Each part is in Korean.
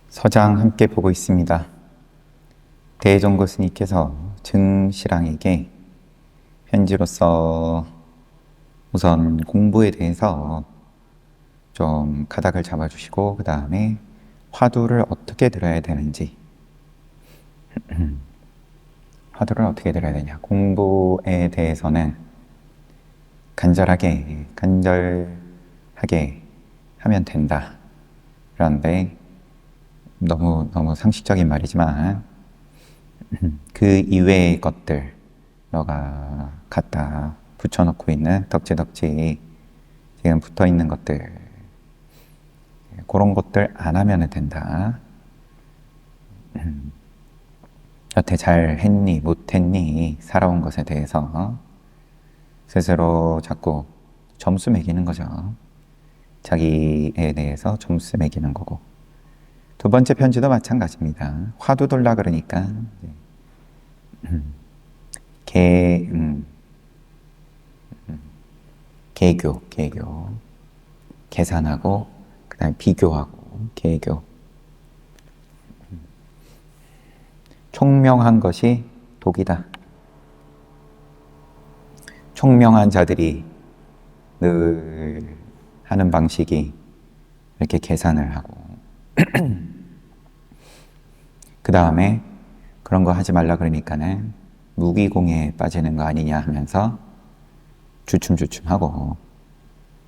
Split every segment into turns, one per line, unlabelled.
서장 함께 보고 있습니다. 대종고 스님께서 증시랑에게 편지로서 우선 공부에 대해서 좀 가닥을 잡아주시고 그 다음에 화두를 어떻게 들어야 되는지 화두를 어떻게 들어야 되냐, 공부에 대해서는 간절하게 하면 된다. 그런데 너무 상식적인 말이지만 그 이외의 것들, 너가 갖다 붙여놓고 있는 덕지덕지 지금 붙어있는 것들, 그런 것들 안 하면 된다. 여태 잘 했니 못했니 살아온 것에 대해서 스스로 자꾸 점수 매기는 거죠. 자기에 대해서 점수 매기는 거고, 두 번째 편지도 마찬가지입니다. 화두 돌라 그러니까 계교 계산하고 그 다음에 비교하고 계교. 총명한 것이 독이다. 총명한 자들이 늘 하는 방식이 이렇게 계산을 하고 그 다음에 그런 거 하지 말라 그러니까는 무기공에 빠지는 거 아니냐 하면서 주춤주춤하고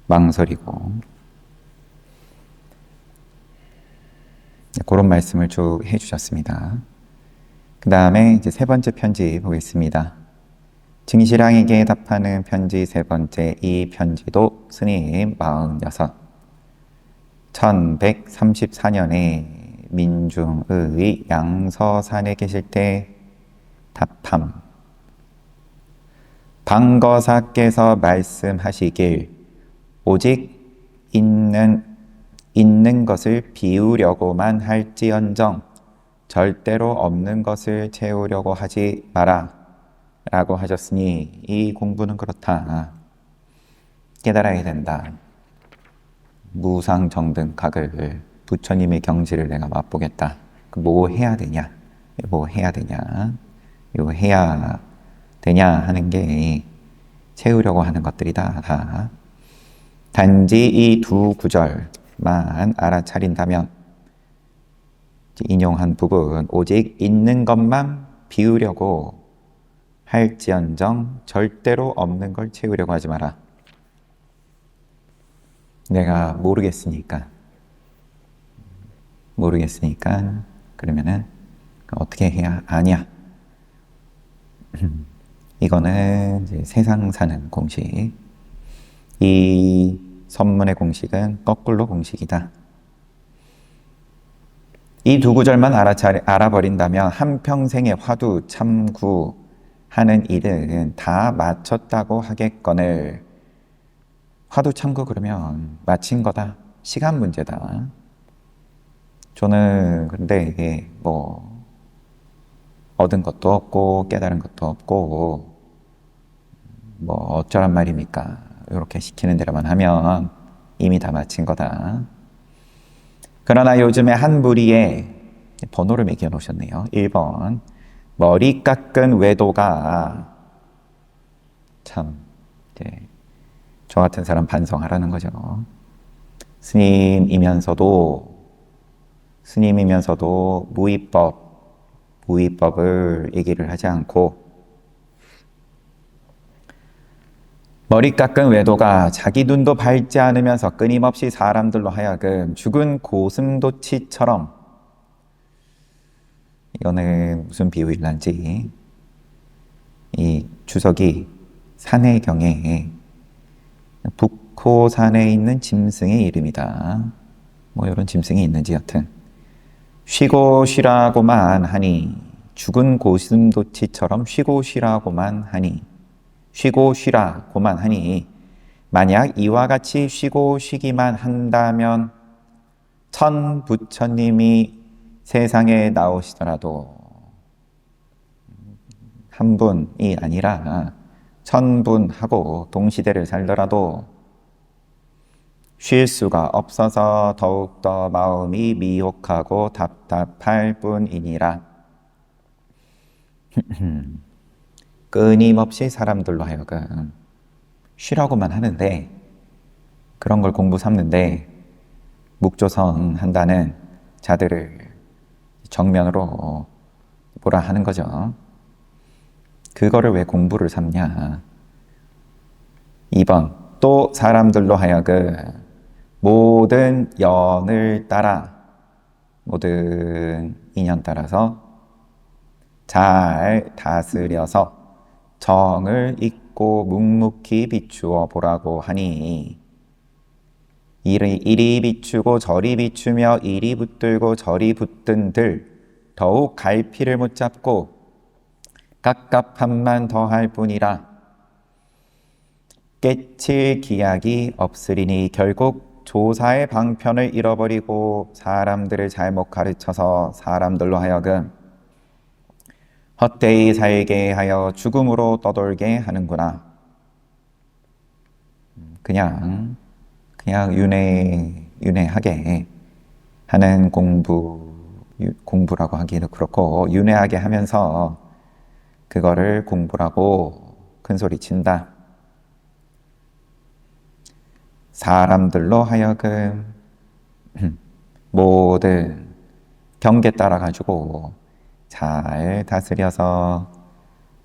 망설이고, 그런 말씀을 쭉 해주셨습니다. 그 다음에 이제 세 번째 편지 보겠습니다. 증시랑에게 답하는 편지 세 번째, 이 편지도 스님 46, 1134년에 민중의 양서산에 계실 때 답함. 방거사께서 말씀하시길 오직 있는 것을 비우려고만 할지언정 절대로 없는 것을 채우려고 하지 마라 라고 하셨으니 이 공부는 그렇다. 깨달아야 된다. 무상정등각을, 부처님의 경지를 내가 맛보겠다. 뭐 해야 되냐? 뭐 해야 되냐? 이거 해야 되냐 하는 게 채우려고 하는 것들이다. 다. 단지 이 두 구절만 알아차린다면, 인용한 부분, 오직 있는 것만 비우려고 할지언정 절대로 없는 걸 채우려고 하지 마라. 내가 모르겠으니까 그러면은 어떻게 해야 아냐. 이거는 이제 세상 사는 공식. 이 선문의 공식은 거꾸로 공식이다. 이 두 구절만 알아버린다면 한평생의 화두 참구하는 일은 다 마쳤다고 하겠거늘, 화두 참고 그러면 마친 거다. 시간 문제다. 저는 근데 이게 뭐 얻은 것도 없고 깨달은 것도 없고 뭐 어쩌란 말입니까? 이렇게 시키는 대로만 하면 이미 다 마친 거다. 그러나 요즘에 한 무리에 번호를 매겨 놓으셨네요. 1번. 머리 깎은 외도가 참 이제 저 같은 사람 반성하라는 거죠. 스님이면서도 무위법을 얘기를 하지 않고, 머리 깎은 외도가 자기 눈도 밟지 않으면서 끊임없이 사람들로 하여금 죽은 고슴도치처럼, 이거는 무슨 비유일란지, 이 주석이 산해경에 북호산에 있는 짐승의 이름이다. 뭐 이런 짐승이 있는지 여튼 쉬고 쉬라고만 하니, 죽은 고슴도치처럼 쉬고 쉬라고만 하니, 만약 이와 같이 쉬고 쉬기만 한다면 천 부처님이 세상에 나오시더라도, 한 분이 아니라 천분하고 동시대를 살더라도 쉴 수가 없어서 더욱더 마음이 미혹하고 답답할 뿐이니라. 끊임없이 사람들로 하여금 쉬라고만 하는데 그런 걸 공부 삼는데 묵조선 한다는 자들을 정면으로 뭐라 하는 거죠. 그거를 왜 공부를 삼냐. 2번, 또 사람들로 하여금 모든 연을 따라, 모든 인연 따라서 잘 다스려서 정을 잊고 묵묵히 비추어 보라고 하니, 이리 비추고 저리 비추며 이리 붙들고 저리 붙든들 더욱 갈피를 못 잡고 깝깝함만 더할 뿐이라. 깨칠 기약이 없으리니 결국 조사의 방편을 잃어버리고 사람들을 잘못 가르쳐서 사람들로 하여금 헛되이 살게 하여 죽음으로 떠돌게 하는구나. 그냥 윤회하게 하는 공부라고 하기도 그렇고, 윤회하게 하면서 그거를 공부라고 큰소리 친다. 사람들로 하여금 모든 경계 따라 가지고 잘 다스려서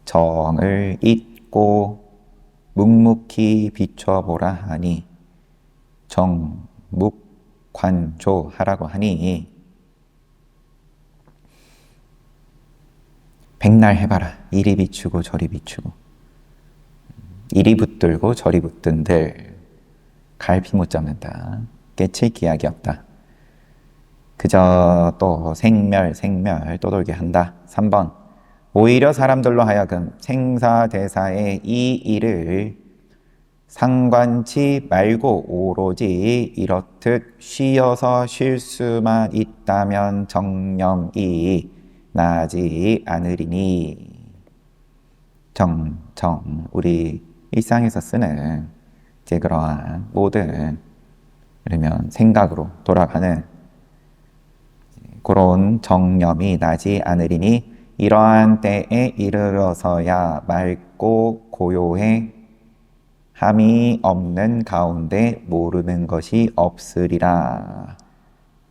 정을 잊고 묵묵히 비춰보라 하니, 정묵관조하라고 하니 백날 해봐라. 이리 비추고 저리 비추고 이리 붙들고 저리 붙든들 갈피 못 잡는다. 깨칠 기약이 없다. 그저 또 생멸 떠돌게 한다. 3번, 오히려 사람들로 하여금 생사대사의 이 일을 상관치 말고 오로지 이렇듯 쉬어서 쉴 수만 있다면 정념이 나지 않으리니. 우리 일상에서 쓰는 이제 그러한 모든, 그러면 생각으로 돌아가는 그런 정념이 나지 않으리니 이러한 때에 이르러서야 맑고 고요해 함이 없는 가운데 모르는 것이 없으리라.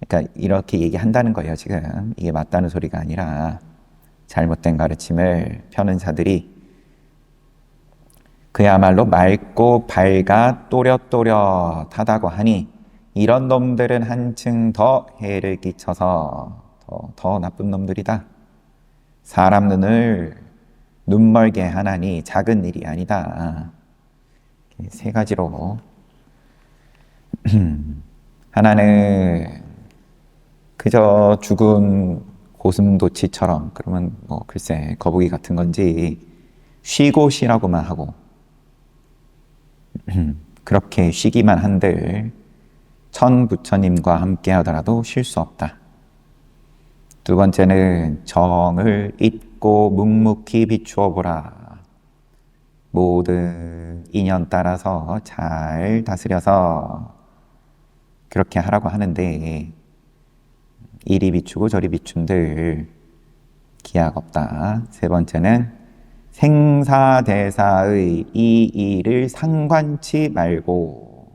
그러니까 이렇게 얘기한다는 거예요. 지금 이게 맞다는 소리가 아니라 잘못된 가르침을 펴는 자들이 그야말로 맑고 밝아 또렷또렷하다고 하니 이런 놈들은 한층 더 해를 끼쳐서 더 나쁜 놈들이다. 사람 눈을 눈멀게 하나니 작은 일이 아니다. 세 가지로 하나는 그저 죽은 고슴도치처럼, 그러면 뭐 글쎄 거북이 같은 건지 쉬고 쉬라고만 하고 그렇게 쉬기만 한들 천부처님과 함께 하더라도 쉴 수 없다. 두 번째는 정을 잊고 묵묵히 비추어 보라. 모든 인연 따라서 잘 다스려서 그렇게 하라고 하는데 이리 비추고 저리 비춘들 기약 없다. 세 번째는 생사대사의 이 일을 상관치 말고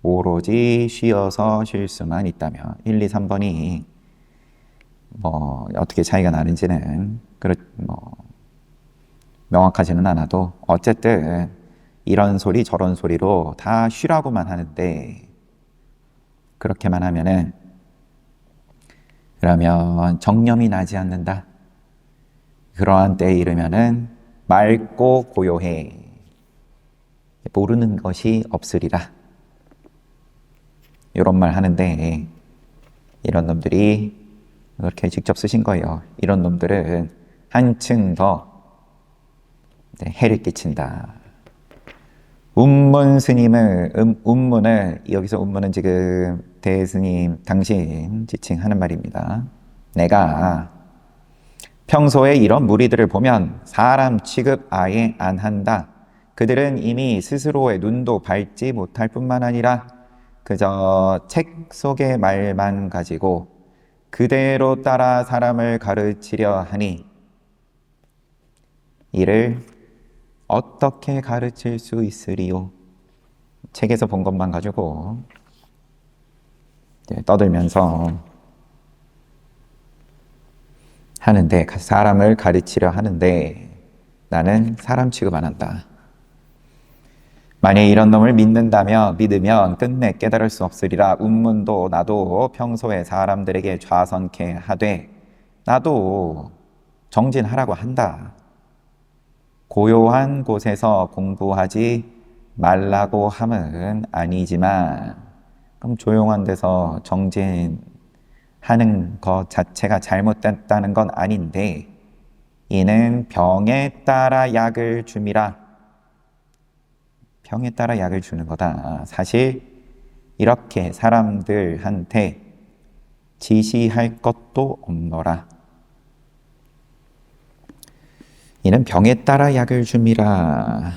오로지 쉬어서 쉴 수만 있다면. 1, 2, 3번이 뭐 어떻게 차이가 나는지는 명확하지는 않아도 어쨌든 이런 소리 저런 소리로 다 쉬라고만 하는데 그렇게만 하면은 그러면 정념이 나지 않는다. 그러한 때에 이르면은 맑고 고요해 모르는 것이 없으리라. 이런 말 하는데 이런 놈들이 그렇게 직접 쓰신 거예요. 이런 놈들은 한층 더 해를 끼친다. 운문 스님은 운문은 여기서 운문은 지금 대스님 당신 지칭하는 말입니다. 내가 평소에 이런 무리들을 보면 사람 취급 아예 안 한다. 그들은 이미 스스로의 눈도 밟지 못할 뿐만 아니라 그저 책 속의 말만 가지고 그대로 따라 사람을 가르치려 하니 이를 어떻게 가르칠 수 있으리요? 책에서 본 것만 가지고 떠들면서 하는데, 사람을 가르치려 하는데 나는 사람 취급 안 한다. 만약 이런 놈을 믿으면 끝내 깨달을 수 없으리라. 운문도 나도 평소에 사람들에게 좌선케 하되 나도 정진하라고 한다. 고요한 곳에서 공부하지 말라고 함은 아니지만, 그럼 조용한 데서 정진하는 것 자체가 잘못됐다는 건 아닌데, 이는 병에 따라 약을 줌이라. 병에 따라 약을 주는 거다. 사실 이렇게 사람들한테 지시할 것도 없노라. 이는 병에 따라 약을 줌이라.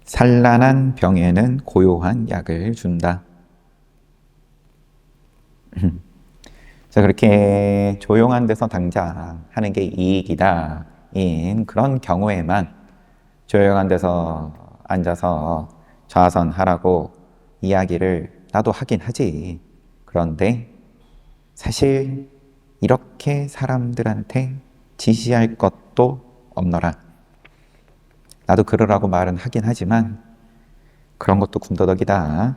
산란한 병에는 고요한 약을 준다. 자, 그렇게 조용한 데서 당장 하는 게 이익이다 인 그런 경우에만 조용한 데서 앉아서 좌선하라고 이야기를 나도 하긴 하지. 그런데 사실 이렇게 사람들한테 지시할 것도 없노라. 나도 그러라고 말은 하긴 하지만 그런 것도 군더더기다.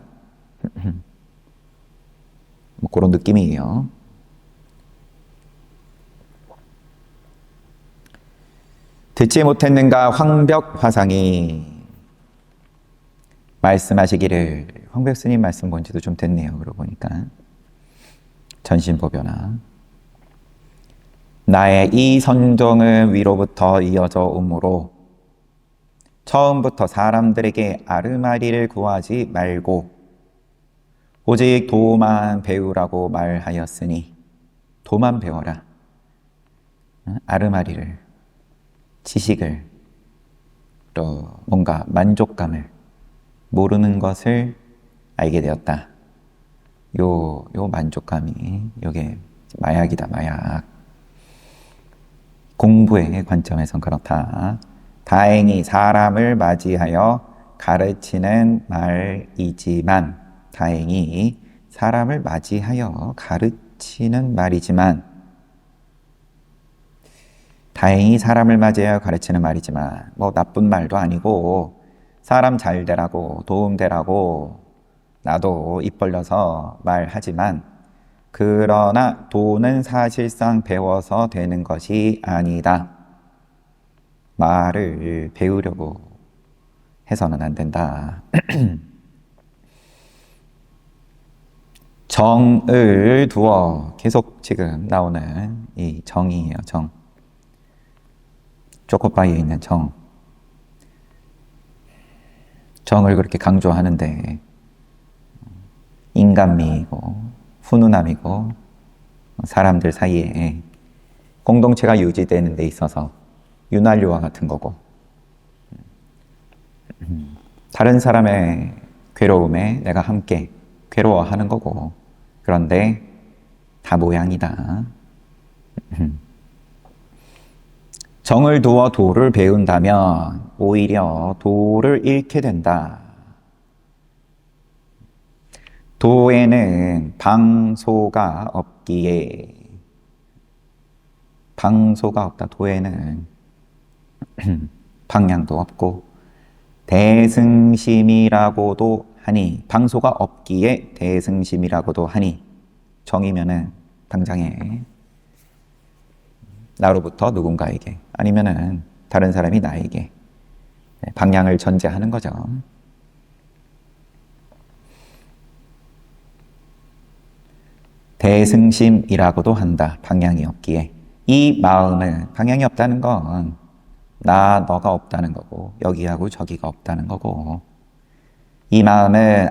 뭐 그런 느낌이에요. 듣지 못했는가 황벽 화상이 말씀하시기를. 황벽 스님 말씀 본 지도 좀 됐네요. 그러고 보니까 전신보변화. 나의 이 선종은 위로부터 이어져 오므로 처음부터 사람들에게 아르마리를 구하지 말고 오직 도만 배우라고 말하였으니 도만 배워라. 아르마리를, 지식을, 또 뭔가 만족감을, 모르는 것을 알게 되었다. 요 만족감이 요게 마약이다. 마약. 공부의 관점에선 그렇다. 다행히 사람을 맞이하여 가르치는 말이지만, 다행히 사람을 맞이하여 가르치는 말이지만, 다행히 사람을 맞이하여 가르치는 말이지만, 뭐 나쁜 말도 아니고 사람 잘 되라고 도움 되라고 나도 입 벌려서 말하지만, 그러나 도는 사실상 배워서 되는 것이 아니다. 말을 배우려고 해서는 안 된다. 정을 두어, 계속 지금 나오는 이 정이에요. 정. 초코바이에 있는 정. 정을 그렇게 강조하는데 인간미이고 훈훈함이고 사람들 사이에 공동체가 유지되는 데 있어서 윤활유와 같은 거고, 다른 사람의 괴로움에 내가 함께 괴로워하는 거고, 그런데 다 모양이다. 정을 두어 도를 배운다면 오히려 도를 잃게 된다. 도에는 방소가 없기에, 방소가 없다. 도에는 방향도 없고 대승심이라고도 하니, 방소가 없기에 대승심이라고도 하니, 정이면은 당장에 나로부터 누군가에게, 아니면은 다른 사람이 나에게 방향을 전제하는 거죠. 대승심이라고도 한다. 방향이 없기에. 이 마음은, 방향이 없다는 건 나, 너가 없다는 거고, 여기하고 저기가 없다는 거고, 이 마음은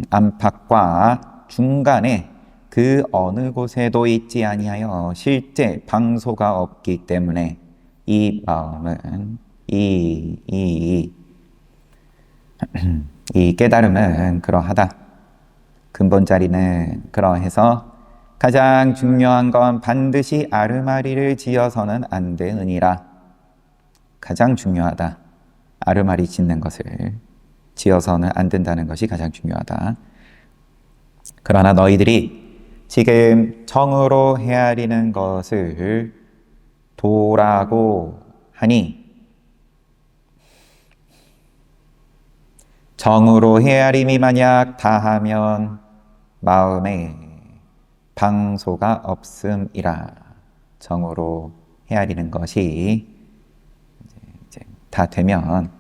안팎과 중간에 그 어느 곳에도 있지 아니하여 실제 방소가 없기 때문에 이 마음은 이 이 깨달음은 그러하다. 근본 자리는 그러해서 가장 중요한 건 반드시 아르마리를 지어서는 안 되느니라. 가장 중요하다. 아르마리 짓는 것을 지어서는 안 된다는 것이 가장 중요하다. 그러나 너희들이 지금 정으로 헤아리는 것을 도라고 하니 정으로 헤아림이 만약 다하면 마음에 방소가 없음이라. 정으로 헤아리는 것이 이제 다 되면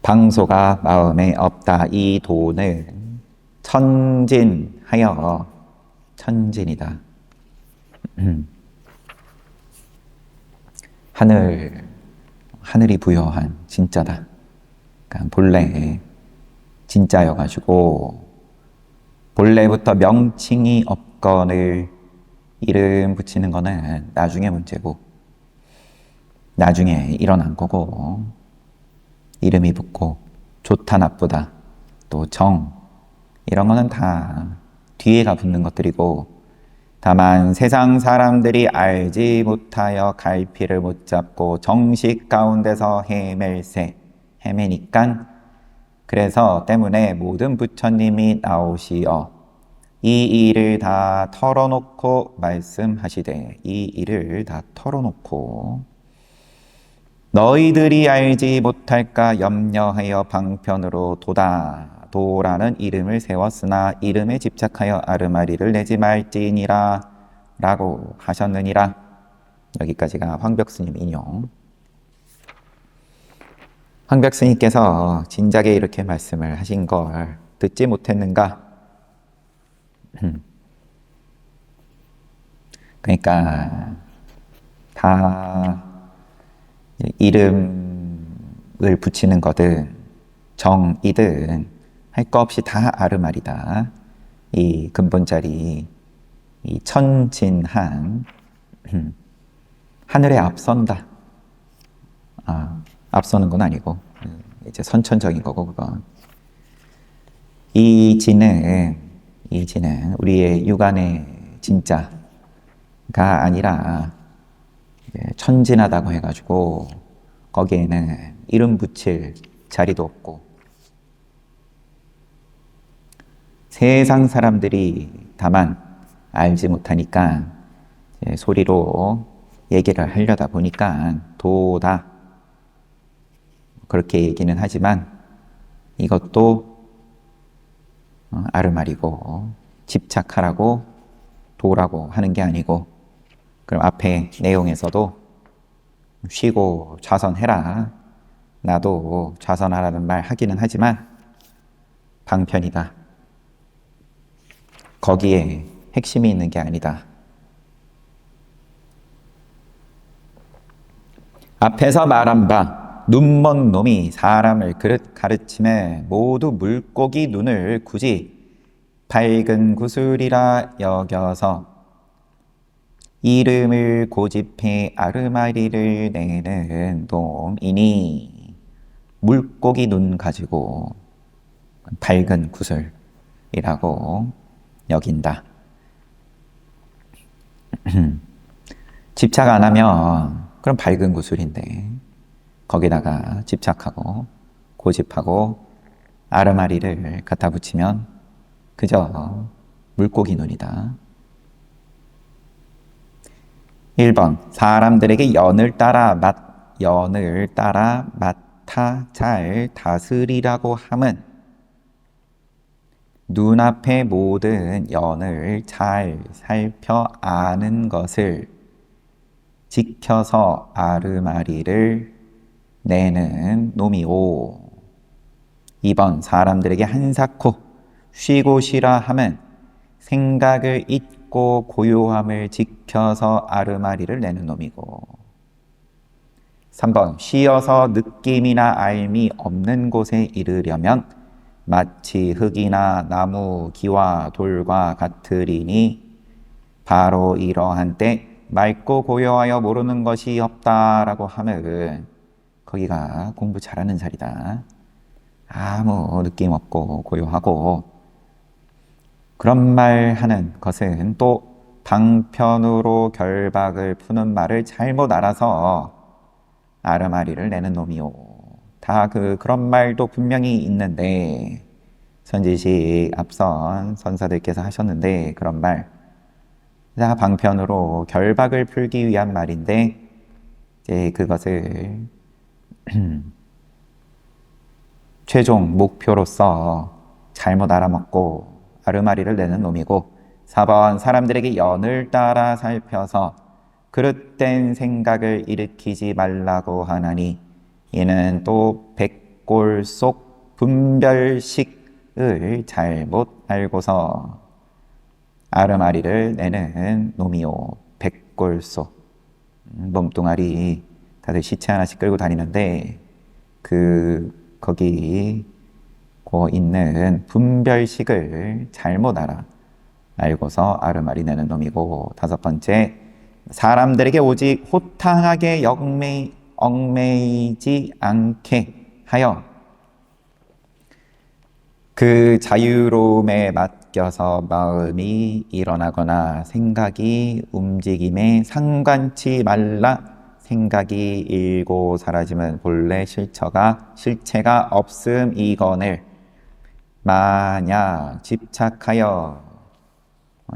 방소가 마음에 없다. 이 도는 천진하여 천진이다. 하늘이 부여한 진짜다. 그러니까 본래 진짜여가지고 본래부터 명칭이 없건을 이름 붙이는 거는 나중에 문제고 나중에 일어난 거고 이름이 붙고 좋다 나쁘다 또 정 이런 거는 다 뒤에가 붙는 것들이고 다만 세상 사람들이 알지 못하여 갈피를 못 잡고 정식 가운데서 헤매니깐 그래서 때문에 모든 부처님이 나오시어 이 일을 다 털어놓고 말씀하시되 이 일을 다 털어놓고 너희들이 알지 못할까 염려하여 방편으로 도라는 이름을 세웠으나 이름에 집착하여 아르마리를 내지 말지니라 라고 하셨느니라. 여기까지가 황벽스님 인용. 황벽스님께서 진작에 이렇게 말씀을 하신 걸 듣지 못했는가? 그러니까 다 이름을 붙이는 거든 정이든 할 거 없이 다 아르마리다. 이 근본자리 이 천진한 하늘에 앞선다. 앞서는 건 아니고 이제 선천적인 거고 그건. 이 진은 우리의 육안의 진짜가 아니라 천진하다고 해가지고 거기에는 이름 붙일 자리도 없고 세상 사람들이 다만 알지 못하니까 소리로 얘기를 하려다 보니까 도다 그렇게 얘기는 하지만 이것도 아르마리고 집착하라고 도라고 하는 게 아니고 그럼 앞에 내용에서도 쉬고 좌선해라 나도 좌선하라는 말 하기는 하지만 방편이다. 거기에 핵심이 있는 게 아니다. 앞에서 말한 바 눈먼 놈이 사람을 그릇 가르침에 모두 물고기 눈을 굳이 밝은 구슬이라 여겨서 이름을 고집해 아르마리를 내는 놈이니 물고기 눈 가지고 밝은 구슬이라고 여긴다. 집착 안 하면 그럼 밝은 구슬인데 거기다가 집착하고 고집하고 아르마리를 갖다 붙이면 그저 물고기 눈이다. 1번 사람들에게 연을 따라 맡아 잘 다스리라고 함은 눈앞의 모든 연을 잘 살펴 아는 것을 지켜서 아르마리를 내는 놈이오. 2번 사람들에게 한사코 쉬고 쉬라 함은 생각을 잊고 고요함을 지켜서 아르마리를 내는 놈이고 3번 쉬어서 느낌이나 알미 없는 곳에 이르려면 마치 흙이나 나무, 기와 돌과 같으리니 바로 이러한 때 맑고 고요하여 모르는 것이 없다라고 하면 거기가 공부 잘하는 자리다. 아무 느낌 없고 고요하고, 그런 말 하는 것은 또 방편으로 결박을 푸는 말을 잘못 알아서 아르마리를 내는 놈이요. 다 그런 말도 분명히 있는데, 선지식 앞선 선사들께서 하셨는데, 그런 말 다 방편으로 결박을 풀기 위한 말인데, 이제 그것을 최종 목표로서 잘못 알아먹고 아르마리를 내는 놈이고, 4번 사람들에게 연을 따라 살펴서 그릇된 생각을 일으키지 말라고 하나니 이는 또 백골 속 분별식을 잘못 알고서 아르마리를 내는 놈이요. 백골 속 몸뚱아리 다들 시체 하나씩 끌고 다니는데 거기 있는 분별식을 잘못 알고서 아르마리 내는 놈이고, 5번째 사람들에게 오직 호탕하게 얽매이지 않게 하여 그 자유로움에 맡겨서 마음이 일어나거나 생각이 움직임에 상관치 말라. 생각이 일고 사라지면 본래 실체가 없음이거늘 만약 집착하여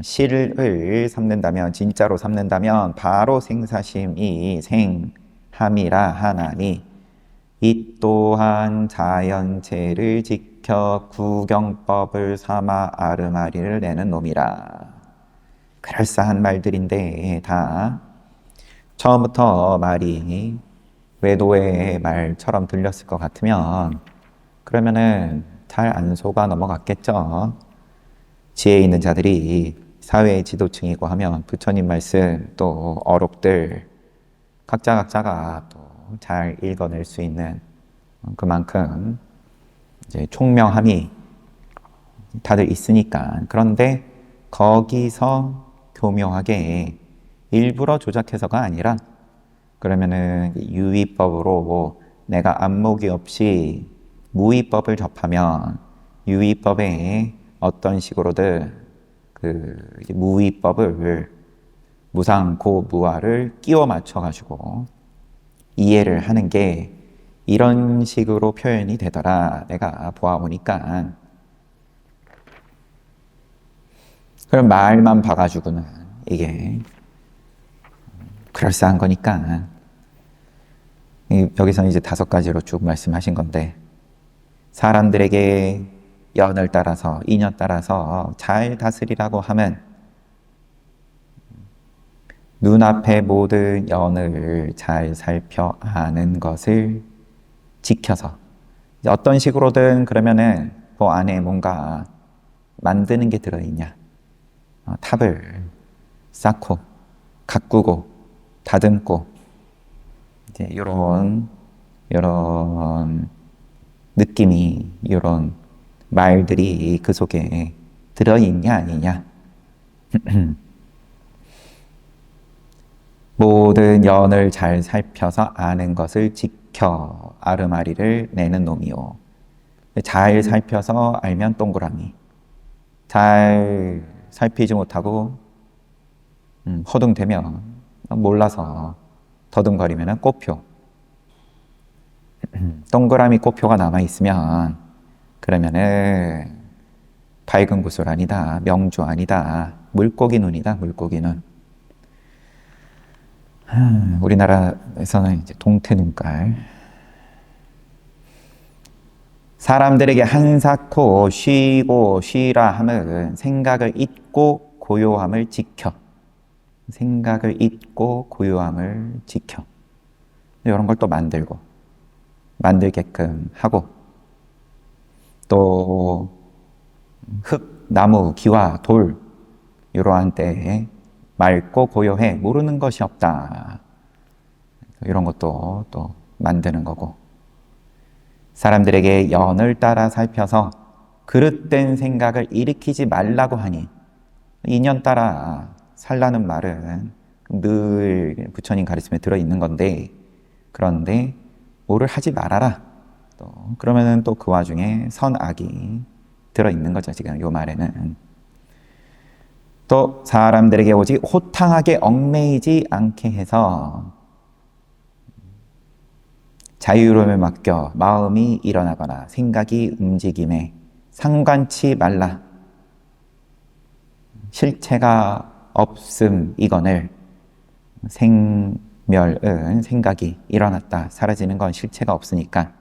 실을 삼는다면, 진짜로 삼는다면 바로 생사심이 생함이라 하나니 이 또한 자연체를 지켜 구경법을 삼아 아르마리를 내는 놈이라. 그럴싸한 말들인데 다 처음부터 말이 외도의 말처럼 들렸을 것 같으면 그러면은 잘 안 속아 넘어갔겠죠. 지혜 있는 자들이 사회의 지도층이고 하면 부처님 말씀 또 어록들 각자가 또 잘 읽어낼 수 있는 그만큼 이제 총명함이 다들 있으니까. 그런데 거기서 교묘하게 일부러 조작해서가 아니라, 그러면은 유의법으로 내가 안목이 없이 무의법을 접하면 유의법에 어떤 식으로든 무의법을 무상고무아를 끼워 맞춰가지고 이해를 하는 게 이런 식으로 표현이 되더라. 내가 보아보니까. 그럼 말만 봐가지고는 이게 그럴싸한 거니까. 여기서는 이제 5가지로 쭉 말씀하신 건데, 사람들에게 연을 따라서, 인연 따라서 잘 다스리라고 하면 눈앞의 모든 연을 잘 살펴 아는 것을 지켜서, 어떤 식으로든 그러면은 그 안에 뭔가 만드는 게 들어있냐, 탑을 쌓고 가꾸고 다듬고 이제 이런 느낌이, 이런 말들이 그 속에 들어있냐 아니냐. 모든 연을 잘 살펴서 아는 것을 지켜 아르마리를 내는 놈이요. 잘 살펴서 알면 동그라미, 잘 살피지 못하고 허둥대면, 몰라서 더듬거리면 꼬표. 동그라미 꼬표가 남아있으면 그러면은 밝은 구슬 아니다, 명주 아니다, 물고기 눈이다, 물고기 눈. 우리나라에서는 이제 동태 눈깔. 사람들에게 한사코 쉬고 쉬라 함은 생각을 잊고 고요함을 지켜. 생각을 잊고 고요함을 지켜. 이런 걸 또 만들게끔 하고, 또 흙, 나무, 기와 돌 이러한 때에 맑고 고요해 모르는 것이 없다. 이런 것도 또 만드는 거고, 사람들에게 연을 따라 살펴서 그릇된 생각을 일으키지 말라고 하니, 인연 따라 살라는 말은 늘 부처님 가르침에 들어있는 건데, 그런데 뭐를 하지 말아라. 또 그러면은 또 그 와중에 선악이 들어있는 거죠. 지금 요 말에는. 또 사람들에게 오직 호탕하게 얽매이지 않게 해서 자유로움에 맡겨 마음이 일어나거나 생각이 움직임에 상관치 말라. 실체가 없음 이건을, 생멸은 생각이 일어났다 사라지는 건 실체가 없으니까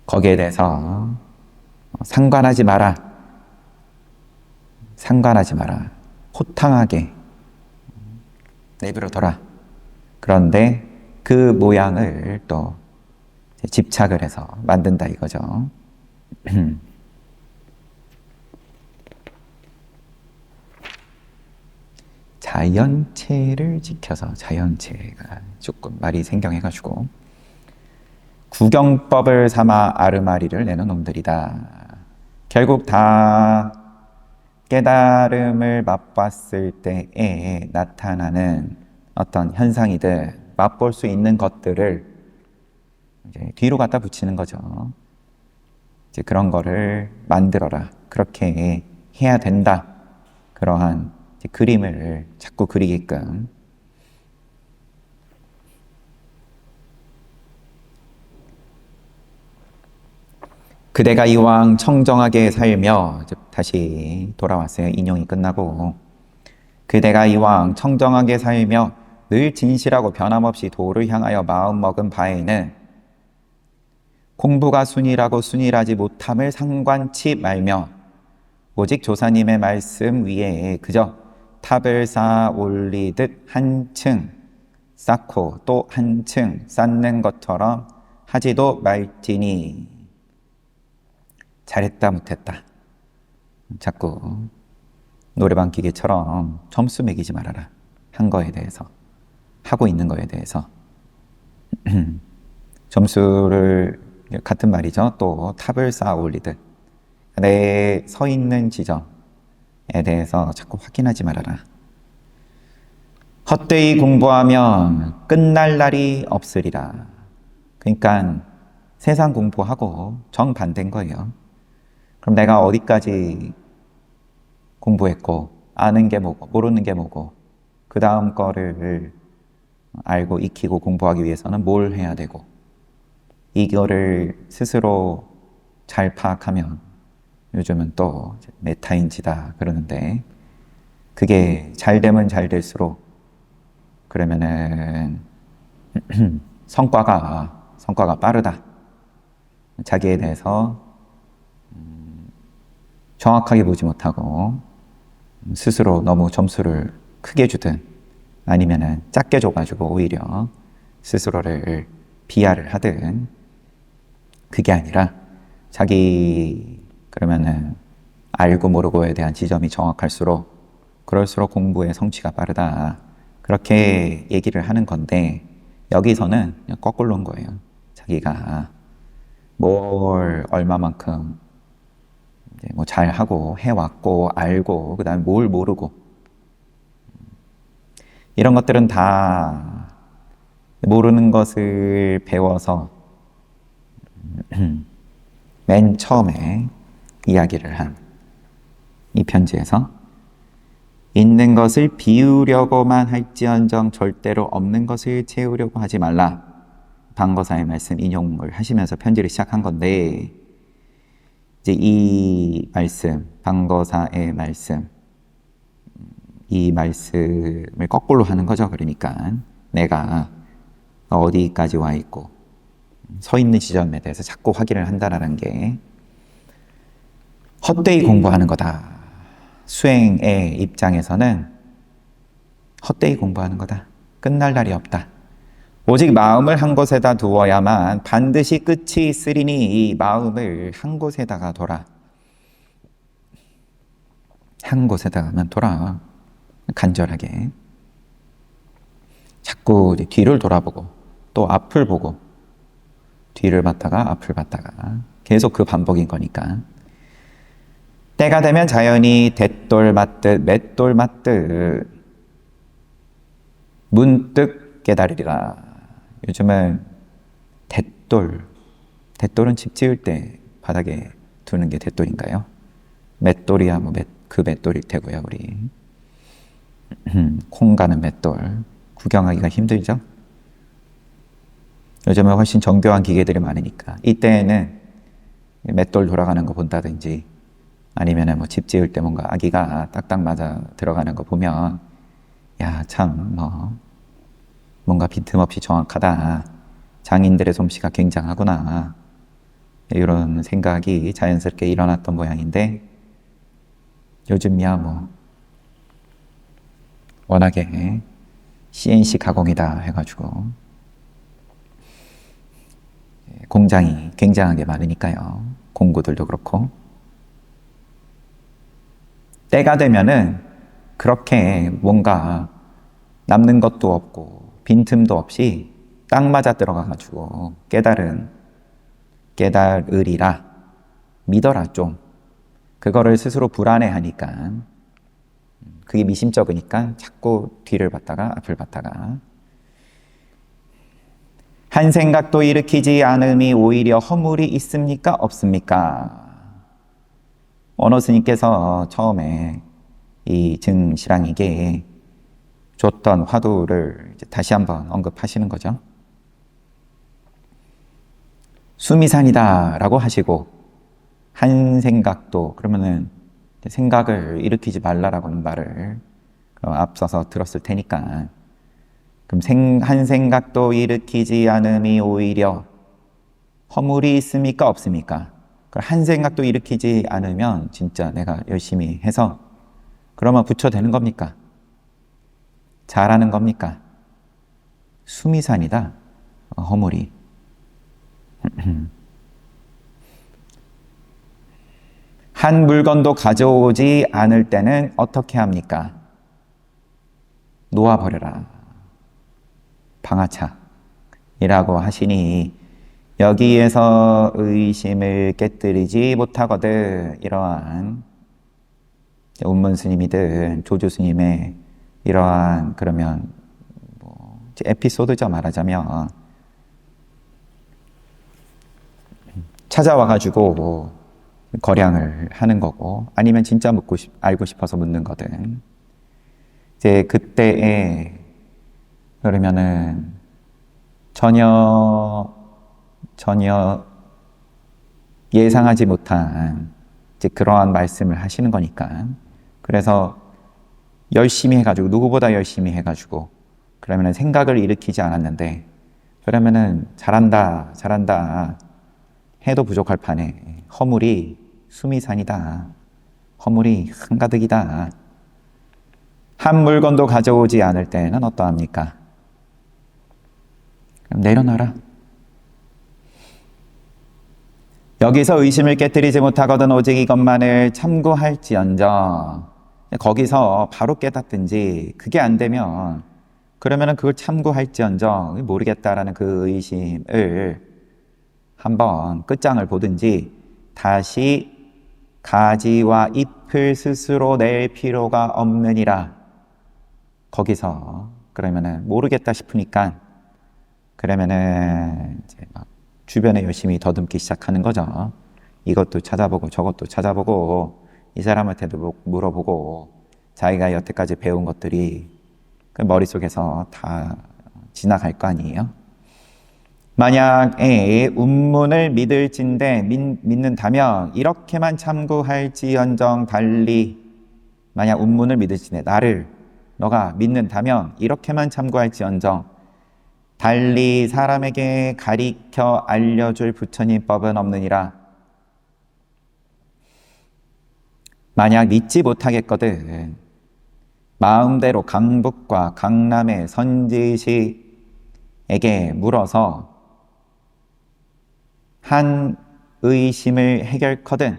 거기에 대해서 상관하지 마라. 상관하지 마라. 호탕하게 내버려둬라. 그런데 그 모양을 또 집착을 해서 만든다 이거죠. 자연체를 지켜서, 자연체가 조금 말이 생경해가지고 구경법을 삼아 아르마리를 내는 놈들이다. 결국 다 깨달음을 맛봤을 때에 나타나는 어떤 현상이든 맛볼 수 있는 것들을 이제 뒤로 갖다 붙이는 거죠. 이제 그런 거를 만들어라. 그렇게 해야 된다. 그러한 이제 그림을 자꾸 그리게끔. 그대가 이왕 청정하게 살며, 다시 돌아왔어요. 인용이 끝나고. 그대가 이왕 청정하게 살며 늘 진실하고 변함없이 도를 향하여 마음먹은 바에는 공부가 순이라고 순이하지 못함을 상관치 말며 오직 조사님의 말씀 위에 그저 탑을 쌓아 올리듯 한층 쌓고 또 한층 쌓는 것처럼 하지도 말지니. 잘했다 못했다 자꾸 노래방 기계처럼 점수 매기지 말아라. 한 거에 대해서, 하고 있는 거에 대해서 점수를, 같은 말이죠. 또 탑을 쌓아 올리듯 내 서 있는 지점에 대해서 자꾸 확인하지 말아라. 헛되이 공부하면 끝날 날이 없으리라. 그러니까 세상 공부하고 정반대인 거예요. 그럼 내가 어디까지 공부했고, 아는 게 뭐고 모르는 게 뭐고, 그 다음 거를 알고 익히고 공부하기 위해서는 뭘 해야 되고, 이거를 스스로 잘 파악하면 요즘은 또 메타인지다 그러는데, 그게 잘 되면 잘 될수록 그러면은 성과가 빠르다. 자기에 대해서 정확하게 보지 못하고 스스로 너무 점수를 크게 주든 아니면은 작게 줘가지고 오히려 스스로를 비하를 하든, 그게 아니라 자기 그러면은 알고 모르고에 대한 지점이 정확할수록 그럴수록 공부의 성취가 빠르다. 그렇게 얘기를 하는 건데, 여기서는 그냥 거꾸로인 거예요. 자기가 뭘 얼마만큼 뭐 잘하고 해왔고 알고, 그 다음에 뭘 모르고, 이런 것들은 다 모르는 것을 배워서 맨 처음에 이야기를 한 이 편지에서 있는 것을 비우려고만 할지언정 절대로 없는 것을 채우려고 하지 말라. 방거사의 말씀 인용을 하시면서 편지를 시작한 건데, 이제 이 말씀, 방거사의 말씀, 이 말씀을 거꾸로 하는 거죠. 그러니까 내가 어디까지 와 있고 서 있는 지점에 대해서 자꾸 확인을 한다라는 게 헛되이 공부하는 거다. 수행의 입장에서는 헛되이 공부하는 거다. 끝날 날이 없다. 오직 마음을 한 곳에다 두어야만 반드시 끝이 있으리니 이 마음을 한 곳에다가 둬라. 한 곳에다가만 둬라. 간절하게. 자꾸 뒤를 돌아보고 또 앞을 보고, 뒤를 봤다가 앞을 봤다가 계속 그 반복인 거니까. 때가 되면 자연히 대돌 맞듯 맷돌 맞듯 문득 깨달으리라. 요즘은 대돌은 집 지을 때 바닥에 두는 게 대돌인가요? 맷돌이야 뭐 그 맷돌일 테고요. 우리 콩 가는 맷돌 구경하기가 힘들죠? 요즘은 훨씬 정교한 기계들이 많으니까 이때는 맷돌 돌아가는 거 본다든지 아니면은 뭐 집 지을 때 뭔가 아기가 딱딱 맞아 들어가는 거 보면 야, 참 뭐 뭔가 빈틈없이 정확하다. 장인들의 솜씨가 굉장하구나. 이런 생각이 자연스럽게 일어났던 모양인데 요즘이야 뭐 워낙에 CNC 가공이다 해가지고 공장이 굉장하게 많으니까요. 공구들도 그렇고 때가 되면은 그렇게 뭔가 남는 것도 없고 빈틈도 없이 딱 맞아 들어가가지고 깨달으리라 믿어라 좀. 그거를 스스로 불안해하니까 그게 미심쩍으니까 자꾸 뒤를 봤다가 앞을 봤다가 한 생각도 일으키지 않음이 오히려 허물이 있습니까? 없습니까? 원어 스님께서 처음에 이 증시랑에게 줬던 화두를 이제 다시 한번 언급하시는 거죠. 수미산이다 라고 하시고 한 생각도 그러면은 생각을 일으키지 말라라고는 말을 앞서서 들었을 테니까 그럼 한 생각도 일으키지 않음이 오히려 허물이 있습니까? 없습니까? 한 생각도 일으키지 않으면 진짜 내가 열심히 해서 그러면 부처 되는 겁니까? 잘하는 겁니까? 수미산이다. 허물이. 한 물건도 가져오지 않을 때는 어떻게 합니까? 놓아버려라. 방아차이라고 하시니 여기에서 의심을 깨뜨리지 못하거든. 이러한 운문 스님이든 조주 스님의 이러한 그러면 뭐 에피소드죠. 말하자면 찾아와가지고 뭐 거량을 하는 거고 아니면 진짜 알고 싶어서 묻는 거든. 이제 그때에 그러면은 전혀 예상하지 못한 이제 그러한 말씀을 하시는 거니까. 그래서 열심히 해가지고 누구보다 열심히 해가지고 그러면은 생각을 일으키지 않았는데 그러면은 잘한다 해도 부족할 판에 허물이 수미산이다. 허물이 한가득이다. 한 물건도 가져오지 않을 때는 어떠합니까? 그럼 내려놔라. 여기서 의심을 깨뜨리지 못하거든 오직 이것만을 참고할지언정. 거기서 바로 깨닫든지 그게 안 되면 그러면은 그걸 참고할지언정 모르겠다라는 그 의심을 한번 끝장을 보든지 다시 가지와 잎을 스스로 낼 필요가 없느니라. 거기서 그러면은 모르겠다 싶으니까 그러면은 이제 막 주변에 열심히 더듬기 시작하는 거죠. 이것도 찾아보고 저것도 찾아보고 이 사람한테도 물어보고 자기가 여태까지 배운 것들이 그 머릿속에서 다 지나갈 거 아니에요. 만약에 운문을 믿을진대 믿는다면 이렇게만 참고할지언정 달리 만약 운문을 믿을진대 나를 너가 믿는다면 이렇게만 참고할지언정 달리 사람에게 가리켜 알려줄 부처님 법은 없느니라. 만약 믿지 못하겠거든 마음대로 강북과 강남의 선지식에게 물어서 한 의심을 해결커든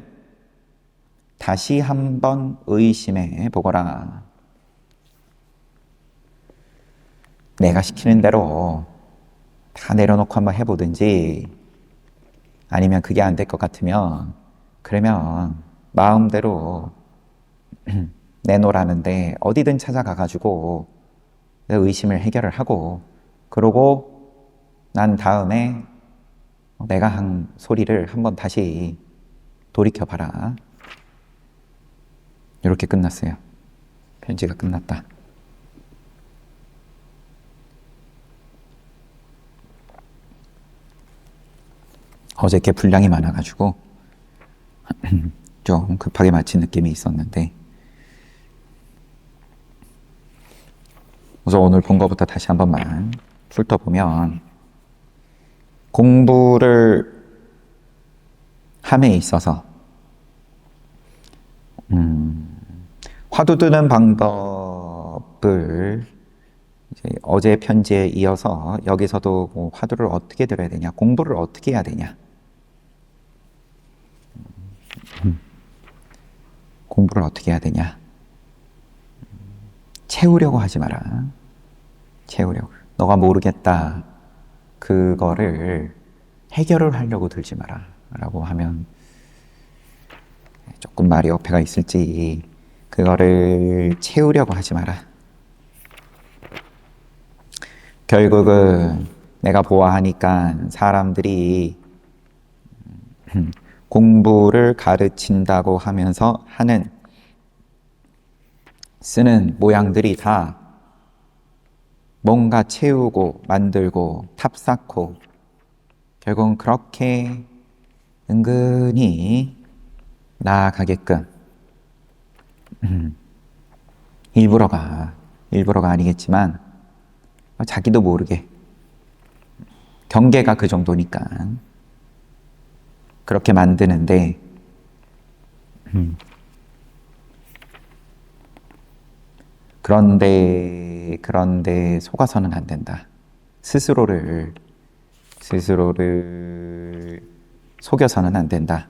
다시 한번 의심해 보거라. 내가 시키는 대로 다 내려놓고 한번 해보든지 아니면 그게 안 될 것 같으면 그러면 마음대로 내놓으라는데 어디든 찾아가가지고 의심을 해결을 하고 그러고 난 다음에 내가 한 소리를 한번 다시 돌이켜봐라. 이렇게 끝났어요. 편지가 끝났다. 어저께 분량이 많아가지고 좀 급하게 마친 느낌이 있었는데 우선 오늘 본 것부터 다시 한 번만 훑어보면 공부를 함에 있어서 화두 드는 방법을 이제 어제 편지에 이어서 여기서도 뭐 화두를 어떻게 들어야 되냐, 공부를 어떻게 해야 되냐, 공부를 어떻게 해야 되냐, 채우려고 하지 마라. 채우려고. 너가 모르겠다. 그거를 해결을 하려고 들지 마라. 라고 하면 조금 말이 어폐가 있을지 그거를 채우려고 하지 마라. 결국은 내가 보아하니까 사람들이 공부를 가르친다고 하면서 쓰는 모양들이 다 뭔가 채우고 만들고 탑쌓고 결국은 그렇게 은근히 나아가게끔 일부러가 아니겠지만 자기도 모르게 경계가 그 정도니까 그렇게 만드는데 그런데 속아서는 안 된다. 스스로를 속여서는 안 된다.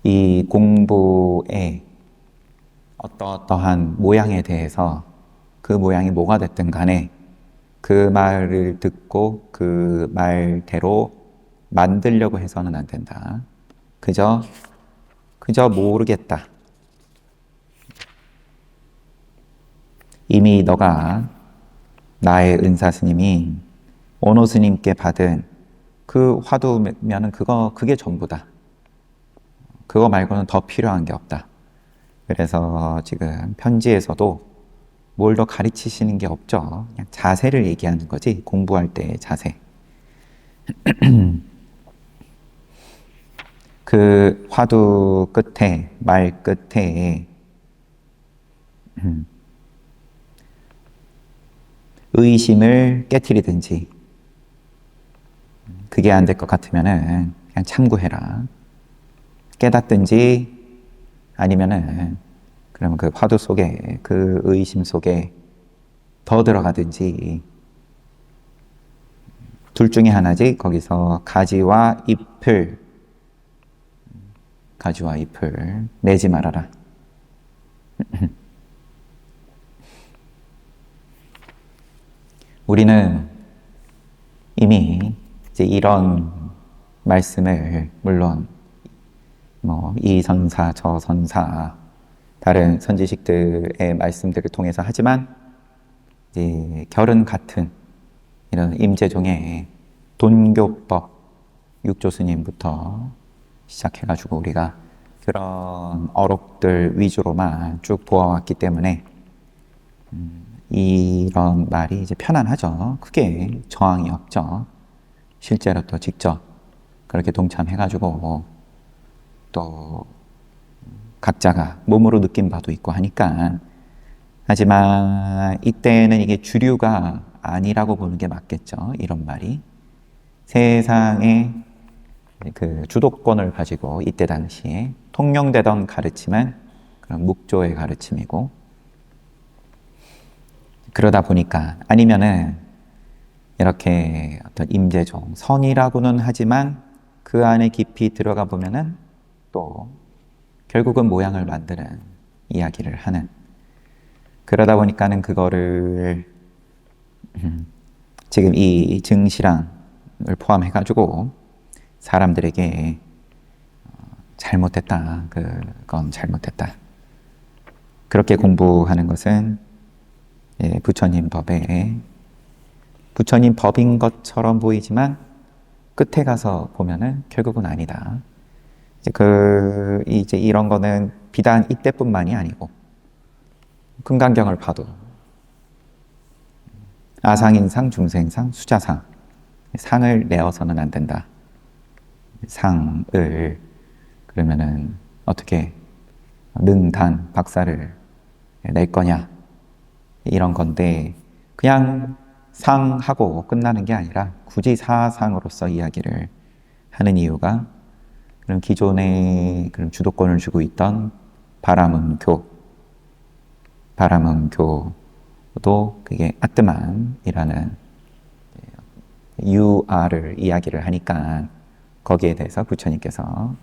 이 공부의 어떠한 모양에 대해서 그 모양이 뭐가 됐든 간에 그 말을 듣고 그 말대로 만들려고 해서는 안 된다. 그저 모르겠다. 이미 너가 나의 은사 스님이 원호 스님께 받은 그 화두면은 그게 전부다. 그거 말고는 더 필요한 게 없다. 그래서 지금 편지에서도 뭘 더 가르치시는 게 없죠. 그냥 자세를 얘기하는 거지. 공부할 때의 자세. 그 화두 끝에, 말 끝에 의심을 깨트리든지 그게 안 될 것 같으면은 그냥 참고해라. 깨닫든지 아니면은 그러면 그 화두 속에 그 의심 속에 더 들어가든지 둘 중에 하나지. 거기서 가지와 잎을 내지 말아라. 우리는 이미 이제 이런 말씀을 물론 이 선사 저 선사 다른 선지식들의 말씀들을 통해서 하지만 이제 결은 같은 이런 임재종의 돈교법 육조 스님부터 시작해가지고 우리가 그런 어록들 위주로만 쭉 보아왔기 때문에 이런 말이 이제 편안하죠. 크게 저항이 없죠. 실제로 또 직접 그렇게 동참해가지고 또 각자가 몸으로 느낀 바도 있고 하니까. 하지만 이때는 이게 주류가 아니라고 보는 게 맞겠죠. 이런 말이. 세상에 그 주도권을 가지고 이때 당시에 통용되던 가르침은 그런 묵조의 가르침이고, 그러다 보니까 아니면은 이렇게 어떤 임재종 선이라고는 하지만 그 안에 깊이 들어가 보면은 또 결국은 모양을 만드는 이야기를 하는, 그러다 보니까는 그거를 지금 이 증시랑을 포함해 가지고 사람들에게 잘못했다. 그건 잘못했다. 그렇게 공부하는 것은 부처님 법에 부처님 법인 것처럼 보이지만 끝에 가서 보면은 결국은 아니다. 이제 이런 거는 비단 이때뿐만이 아니고 금강경을 봐도 아상인상, 중생상, 수자상 상을 내어서는 안 된다. 상을 그러면은 어떻게 능단 박사를 낼 거냐 이런 건데 그냥 상하고 끝나는 게 아니라 굳이 사상으로서 이야기를 하는 이유가 그럼 기존에 그럼 주도권을 쥐고 있던 바라문교도 그게 아뜨만이라는 유아를 이야기를 하니까 거기에 대해서 부처님께서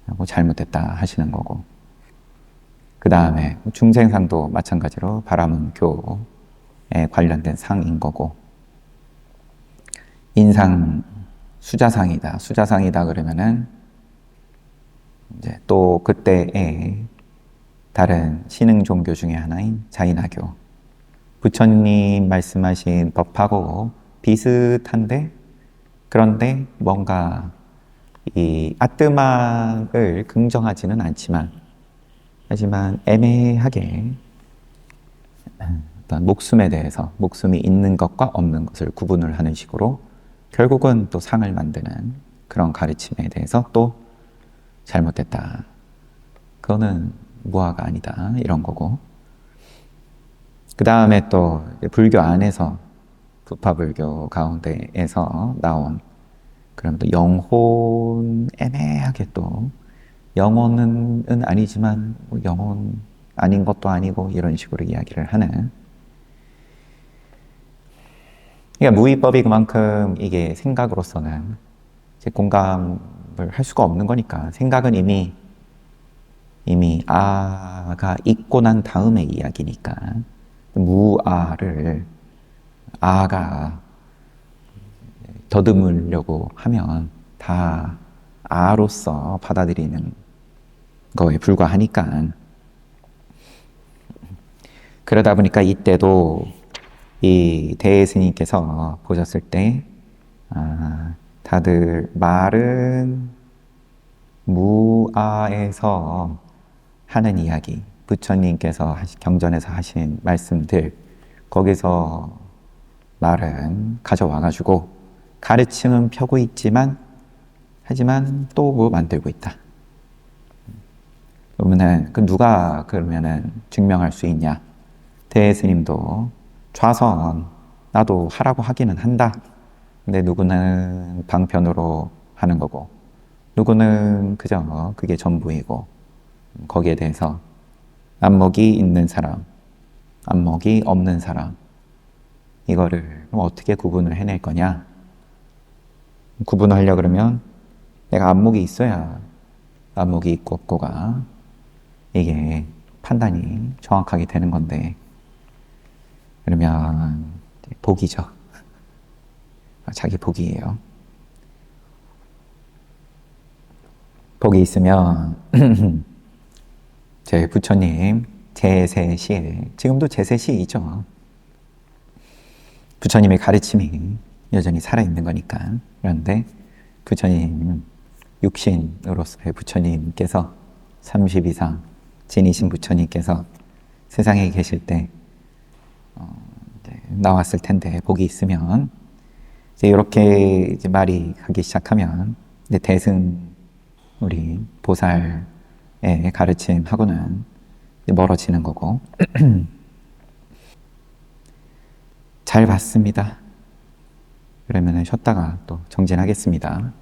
뭐 잘못됐다 하시는 거고 그 다음에 중생상도 마찬가지로 바라문교에 관련된 상인 거고 인상 수자상이다 그러면은 이제 또 그때의 다른 신흥 종교 중에 하나인 자이나교 부처님 말씀하신 법하고 비슷한데 그런데 뭔가 이 아뜨막을 긍정하지는 않지만 하지만 애매하게 어떤 목숨에 대해서 목숨이 있는 것과 없는 것을 구분을 하는 식으로 결국은 또 상을 만드는 그런 가르침에 대해서 또 잘못됐다. 그거는 무아가 아니다. 이런 거고. 그 다음에 또 불교 안에서 부파불교 가운데에서 나온 그럼 또 영혼 애매하게 또 영혼은 아니지만 뭐 영혼 아닌 것도 아니고 이런 식으로 이야기를 하는 그러니까 무위법이 그만큼 이게 생각으로서는 이제 공감을 할 수가 없는 거니까 생각은 이미 아가 있고 난 다음의 이야기니까 무아를 아가 더듬으려고 하면 다 아로서 받아들이는 거에 불과하니까 그러다 보니까 이때도 이 대스님께서 보셨을 때 다들 말은 무아에서 하는 이야기 부처님께서 경전에서 하신 말씀들 거기서 말은 가져와가지고 가르침은 펴고 있지만 하지만 또 뭐 만들고 있다. 그러면은 누가 그러면은 증명할 수 있냐? 대스님도 좌선 나도 하라고 하기는 한다. 근데 누구는 방편으로 하는 거고 누구는 그저 그게 전부이고 거기에 대해서 안목이 있는 사람, 안목이 없는 사람 이거를 어떻게 구분을 해낼 거냐? 구분을 하려고 그러면 내가 안목이 있어야 안목이 있고 없고가 이게 판단이 정확하게 되는 건데 그러면 복이죠. 자기 복이에요. 복이 있으면 제 부처님 제세시에 지금도 제세시이죠. 부처님의 가르침이 여전히 살아있는 거니까. 그런데 부처님 육신으로서의 부처님께서 30 이상 지니신 부처님께서 세상에 계실 때 나왔을 텐데 복이 있으면 이제 이렇게 이제 말이 하기 시작하면 이제 대승 우리 보살의 가르침하고는 멀어지는 거고 잘 봤습니다. 그러면 쉬었다가 또 정진하겠습니다.